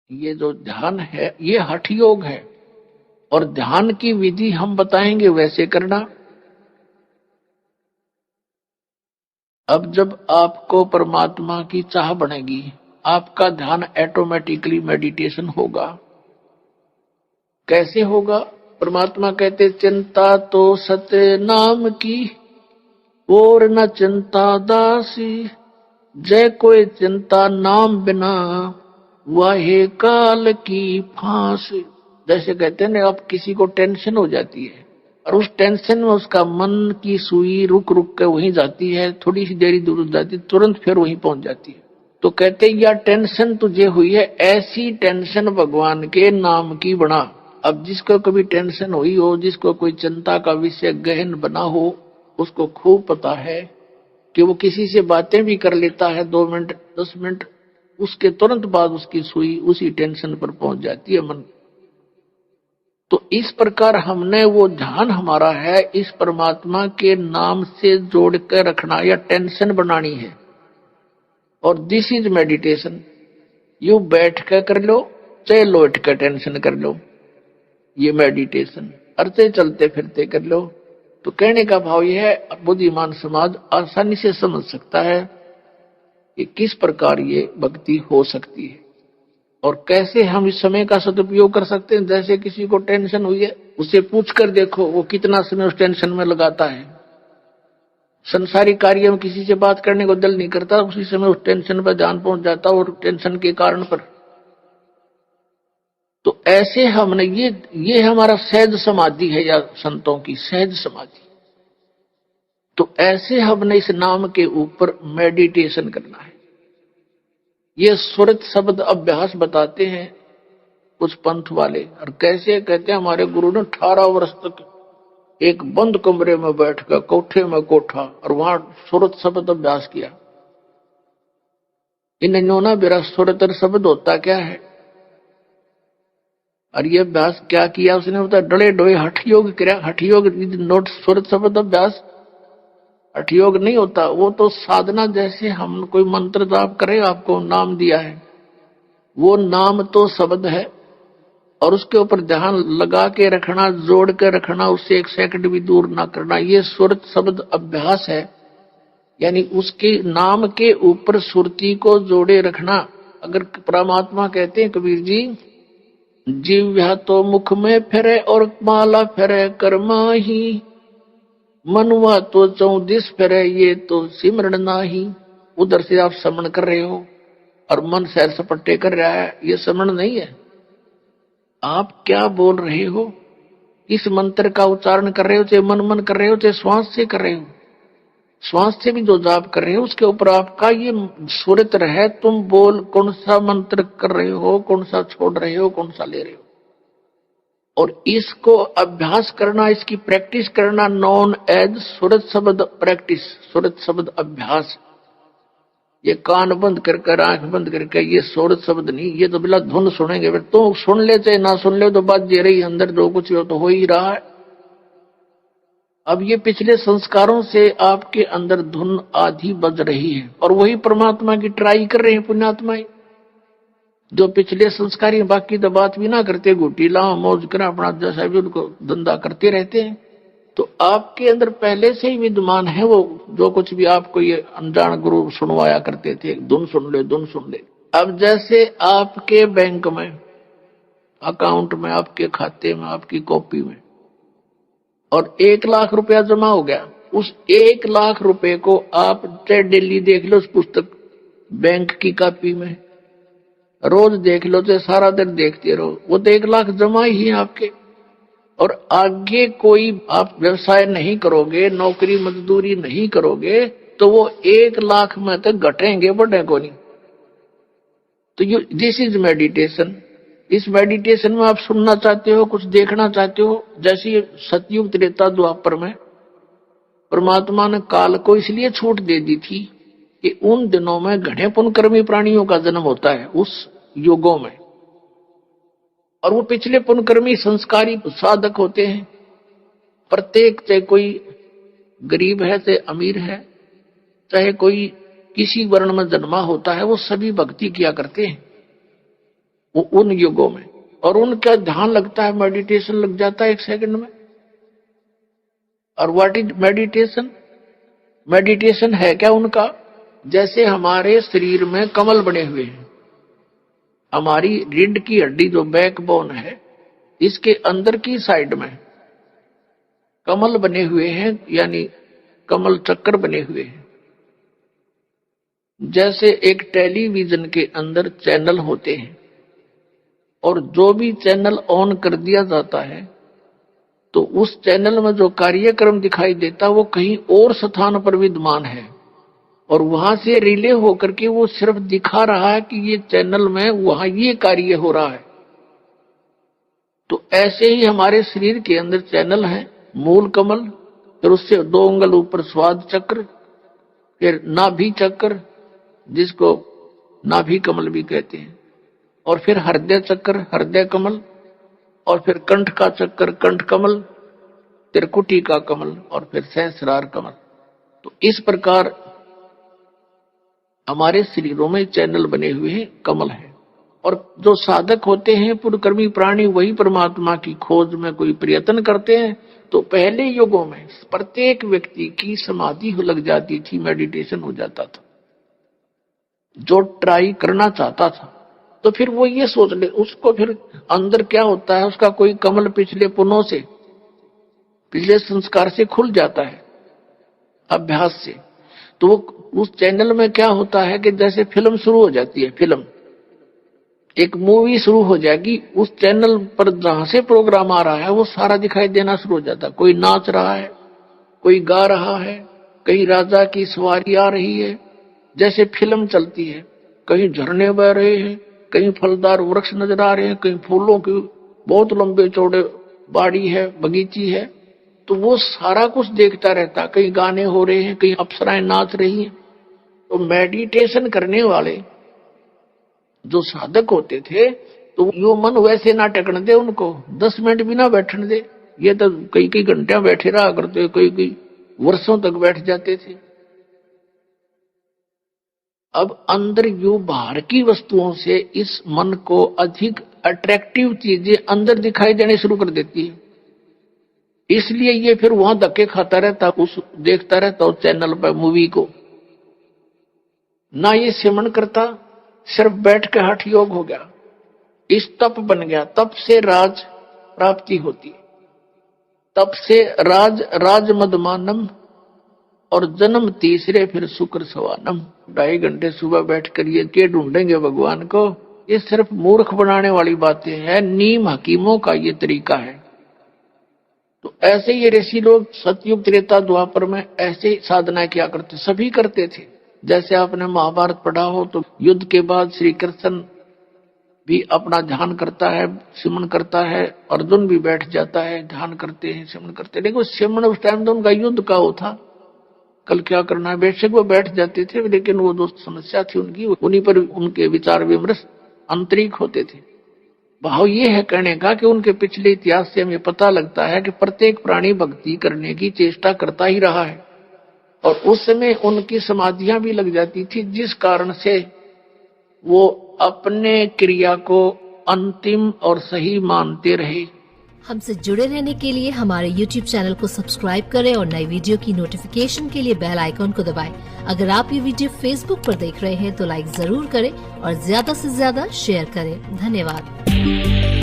ये जो ध्यान है ये हठ योग है, और ध्यान की विधि हम बताएंगे वैसे करना। अब जब आपको परमात्मा की चाह बनेगी, आपका ध्यान ऑटोमेटिकली मेडिटेशन होगा। कैसे होगा? परमात्मा कहते चिंता तो सत्य नाम की, और न चिंता दासी, जय कोई चिंता नाम बिना, वाहे काल की फांसी। जैसे कहते हैं ना, अब किसी को टेंशन हो जाती है और उस टेंशन में उसका मन की सुई रुक रुक के वहीं जाती है, थोड़ी सी देरी दूर जाती है, तुरंत फिर वहीं पहुंच जाती है। तो कहते या टेंशन तुझे हुई है, ऐसी टेंशन भगवान के नाम की बना। अब जिसको कभी टेंशन हुई हो, जिसको कोई चिंता का विषय गहन बना हो, उसको खूब पता है कि वो किसी से बातें भी कर लेता है 2 मिनट 10 मिनट, उसके तुरंत बाद उसकी सुई उसी टेंशन पर पहुंच जाती है मन। तो इस प्रकार हमने वो ध्यान हमारा है इस परमात्मा के नाम से जोड़ कर रखना या टेंशन बनानी है। और दिस इज मेडिटेशन। यू बैठ कर कर लो, चाहे लौट कर टेंशन कर लो, ये मेडिटेशन। अर्थे चलते फिरते कर लो। तो कहने का भाव यह है, बुद्धिमान समाज आसानी से समझ सकता है कि किस प्रकार ये भक्ति हो सकती है और कैसे हम इस समय का सदुपयोग कर सकते हैं। जैसे किसी को टेंशन हुई है, उससे पूछ कर देखो वो कितना समय उस टेंशन में लगाता है। संसारिक कार्य में किसी से बात करने को दिल नहीं करता, उसी समय उस टेंशन पर ध्यान पहुंच जाता और टेंशन के कारण पर। तो ऐसे हमने ये हमारा सहज समाधि है, या संतों की सहज समाधि। तो ऐसे हमने इस नाम के ऊपर मेडिटेशन करना है। ये सुरत शब्द अभ्यास बताते हैं कुछ पंथ वाले। और कैसे कहते हैं, हमारे गुरु ने 18 वर्ष तक एक बंद कमरे में बैठकर, कोठे में कोठा, और वहां सुरत शब्द अभ्यास किया। इन्होंने मेरा सुरत शब्द होता क्या है, और ये अभ्यास क्या किया उसने, बताया डले डोए हठ योग किया। हठ योग नोट सुरत शब्द अभ्यास हठ योग नहीं होता, वो तो साधना। जैसे हम कोई मंत्र जाप करें, आपको नाम दिया है, वो नाम तो शब्द है, और उसके ऊपर ध्यान लगा के रखना, जोड़ के रखना, उससे 1 सेकंड भी दूर ना करना, ये सुरत शब्द अभ्यास है। यानी उसके नाम के ऊपर सुरती को जोड़े रखना। अगर परमात्मा कहते हैं कबीर जी, जीव्या तो मुख में फिरे और माला फिरे कर्मा ही, मनुआ तो 34 फिरे ये तो सिमरण नाही। उधर से आप समण कर रहे हो और मन सैर सपट्टे कर रहा है, ये समण नहीं है। आप क्या बोल रहे हो, इस मंत्र का उच्चारण कर रहे हो, चाहे मन मन कर रहे हो, चाहे श्वास से कर रहे हो, श्वास से भी जो जाप कर रहे हो, उसके ऊपर आपका ये सुरत रहे। तुम बोल कौन सा मंत्र कर रहे हो, कौन सा छोड़ रहे हो, कौन सा ले रहे हो। और इसको अभ्यास करना, इसकी प्रैक्टिस करना, नॉन एज सुरत शब्द प्रैक्टिस, सुरत शब्द अभ्यास। ये कान बंद करके, आंख बंद करके, ये सुरत शब्द नहीं, ये तो बिला धुन सुनेंगे। फिर तो सुन ले चाहे ना सुन ले, तो बात जे रही अंदर, जो कुछ हो तो हो ही रहा है। अब ये पिछले संस्कारों से आपके अंदर धुन आधी बज रही है, और वही परमात्मा की ट्राई कर रहे हैं पुण्यात्माएं, जो पिछले संस्कारी। बाकी तो बात भी ना करते, घुटी लाओ मौज कर अपना जैसा भी उनको धंधा करते रहते हैं। तो आपके अंदर पहले से ही विद्यमान है वो, जो कुछ भी आपको ये अनजान गुरु सुनवाया करते थे, धुन सुन ले धुन सुन ले। अब जैसे आपके बैंक में, अकाउंट में, आपके खाते में, आपकी कॉपी में, और 1 लाख रुपया जमा हो गया, उस 1 लाख रुपए को आप चाहे डेली देख लो उस पुस्तक बैंक की कॉपी में, रोज देख लो, चाहे सारा दिन देखते रहो, वो तो 1 लाख जमा ही है आपके। और आगे कोई आप व्यवसाय नहीं करोगे, नौकरी मजदूरी नहीं करोगे, तो वो 1 लाख में तक घटेंगे, बढ़े को नहीं। तो यू दिस इज मेडिटेशन। इस मेडिटेशन में आप सुनना चाहते हो, कुछ देखना चाहते हो, जैसे सतयुग त्रेता द्वापर में परमात्मा ने काल को इसलिए छूट दे दी थी कि उन दिनों में घने पुण्यकर्मी प्राणियों का जन्म होता है उस युगों में, और वो पिछले पुण्यकर्मी संस्कारी साधक होते हैं। प्रत्येक, चाहे कोई गरीब है चाहे अमीर है, चाहे कोई किसी वर्ण में जन्मा होता है, वो सभी भक्ति किया करते हैं। उन युगों में, और उनका ध्यान लगता है, मेडिटेशन लग जाता है 1 सेकंड में। और व्हाट इज मेडिटेशन? मेडिटेशन है क्या उनका? जैसे हमारे शरीर में कमल बने हुए हैं, हमारी रीढ़ की हड्डी जो बैकबोन है, इसके अंदर की साइड में कमल बने हुए हैं, यानी कमल चक्र बने हुए हैं। जैसे एक टेलीविजन के अंदर चैनल होते हैं, और जो भी चैनल ऑन कर दिया जाता है तो उस चैनल में जो कार्यक्रम दिखाई देता वो कहीं और स्थान पर विद्यमान है, और वहां से रिले होकर के वो सिर्फ दिखा रहा है कि ये चैनल में वहां ये कार्य हो रहा है। तो ऐसे ही हमारे शरीर के अंदर चैनल है, मूल कमल, फिर उससे 2 अंगुल ऊपर स्वाद चक्र, फिर नाभि चक्र जिसको नाभि कमल भी कहते हैं, और फिर हृदय चक्र, हृदय कमल, और फिर कंठ का चक्र, कंठ कमल, त्रिकुटी का कमल, और फिर सहस्रार कमल। तो इस प्रकार हमारे शरीरों में चैनल बने हुए हैं, कमल है। और जो साधक होते हैं, पुरकर्मी प्राणी, वही परमात्मा की खोज में कोई प्रयत्न करते हैं, तो पहले युगों में प्रत्येक व्यक्ति की समाधि लग जाती थी, मेडिटेशन हो जाता था। जो ट्राई करना चाहता था तो फिर वो ये सोच ले, उसको फिर अंदर क्या होता है, उसका कोई कमल पिछले पुनों से, पिछले संस्कार से खुल जाता है अभ्यास से। तो उस चैनल में क्या होता है कि जैसे फिल्म शुरू हो जाती है, फिल्म एक मूवी शुरू हो जाएगी, उस चैनल पर जहां से प्रोग्राम आ रहा है वो सारा दिखाई देना शुरू हो जाता है। कोई नाच रहा है, कोई गा रहा है, कहीं राजा की सवारी आ रही है, जैसे फिल्म चलती है, कहीं झरने बह रहे हैं, कहीं फलदार वृक्ष नजर आ रहे हैं, कहीं फूलों की बहुत लंबे चौड़े बाड़ी है, बगीची है, तो वो सारा कुछ देखता रहता। कहीं गाने हो रहे हैं, कहीं अप्सराएं नाच रही हैं। तो मेडिटेशन करने वाले जो साधक होते थे, तो यो मन वैसे ना टेकने दे उनको, 10 मिनट भी ना बैठने दे। ये तो कई कई घंटे बैठे रहा करते, कई कई वर्षों तक बैठ जाते थे। अब अंदर यू बाहर की वस्तुओं से इस मन को अधिक अट्रैक्टिव चीजें अंदर दिखाई देने शुरू कर देती है, इसलिए ये फिर वहां धक्के खाता रहता, उस देखता रहता उस चैनल पर मूवी को। ना ये सिमरण करता, सिर्फ बैठ के हठ योग हो गया, इस तप बन गया। तप से राज प्राप्ति होती, तप से राज मदमानम, और जन्म तीसरे फिर शुक्र सवानम। 2.5 घंटे सुबह बैठकर ये के ढूंढेंगे भगवान को, ये सिर्फ मूर्ख बनाने वाली बातें हैं, नीम हकीमों का ये तरीका है। तो ऐसे ये ऋषि लोग सतयुग त्रेता द्वापर में ऐसे साधनाएं किया करते, सभी करते थे। जैसे आपने महाभारत पढ़ा हो तो युद्ध के बाद श्री कृष्ण भी अपना ध्यान करता है, सिमरण करता है, अर्जुन भी बैठ जाता है, ध्यान करते हैं, सिमरण करते हैं। लेकिन सिमरण उस टाइम तो उनका युद्ध का वो था, कल क्या करना है, बेशक वो बैठ जाते थे, लेकिन वो जो समस्या थी उनकी, उन्हीं पर उनके विचार विमर्श आंतरिक होते थे। भाव ये है कहने का कि उनके पिछले इतिहास से हमें पता लगता है कि प्रत्येक प्राणी भक्ति करने की चेष्टा करता ही रहा है, और उस समय उनकी समाधियां भी लग जाती थी, जिस कारण से वो अपने क्रिया को अंतिम और सही मानते रहे। हमसे जुड़े रहने के लिए हमारे YouTube चैनल को सब्सक्राइब करें और नई वीडियो की नोटिफिकेशन के लिए बेल आइकॉन को दबाएं। अगर आप ये वीडियो Facebook पर देख रहे हैं तो लाइक जरूर करें और ज्यादा से ज्यादा शेयर करें। धन्यवाद।